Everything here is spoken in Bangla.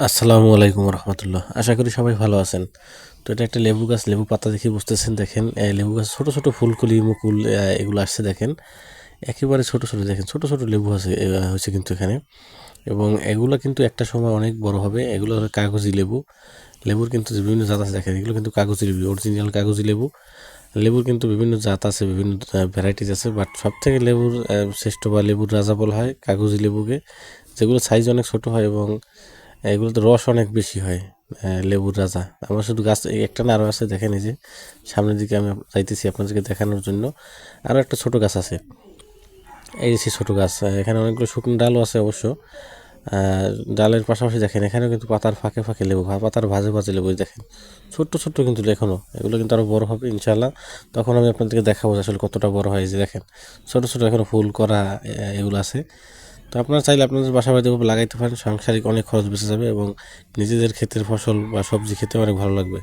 আসসালামু আলাইকুম রহমতুল্লাহ। আশা করি সবাই ভালো আছেন। তো এটা একটা লেবু গাছ, লেবু পাতা দেখে বুঝতেছেন। দেখেন লেবু গাছ ছোট ছোট ফুলকলি মুকুল এগুলো আসছে দেখেন। একেবারে ছোট ছোট দেখেন, ছোট ছোট লেবু আছে হয়েছে কিন্তু এখানে। এবং এগুলো কিন্তু একটা সময় অনেক বড় হবে। এগুলো হলো কাগজি লেবু। লেবুর কিন্তু যে বিভিন্ন জাত আছে দেখেন, এগুলো কিন্তু কাগজি লেবু, অরিজিনাল কাগজি লেবু। লেবুর কিন্তু বিভিন্ন জাত আছে, বিভিন্ন ভ্যারাইটিস আছে, বাট সব থেকে লেবুর শ্রেষ্ঠ বা লেবুর রাজা বলা হয় কাগজি লেবুকে, যেগুলো সাইজ অনেক ছোট হয় এবং এগুলোতে রস অনেক বেশি হয়। লেবুর রাজা আমার শুধু গাছ একটা না, আরও আছে দেখেন। এই যে সামনের দিকে আমি যাইতেছি আপনাদেরকে দেখানোর জন্য। আরও একটা ছোট গাছ আছে, এই যে ছোটো গাছ। এখানে অনেকগুলো শুকনো ডালও আছে অবশ্য। ডালের পাশাপাশি দেখেন এখানেও কিন্তু পাতার ফাঁকে ফাঁকে লেবু, পাতার ভাজে ভাজে লেবু দেখেন। ছোট্ট ছোট্ট কিন্তু এখনও, এগুলো কিন্তু আরও বড় হবে ইনশাল্লাহ। তখন আমি আপনাদেরকে দেখাবো যে আসলে কতটা বড় হয়। এই যে দেখেন ছোটো ছোটো এখনও ফুল করা এগুলো আছে। তো আপনারা চাইলে আপনাদের বাসা বাড়িতে লাগাইতে পারেন, সাংসারিক অনেক খরচ বেঁচে যাবে এবং নিজেদের ক্ষেতের ফসল বা সবজি খেতে অনেক ভালো লাগবে।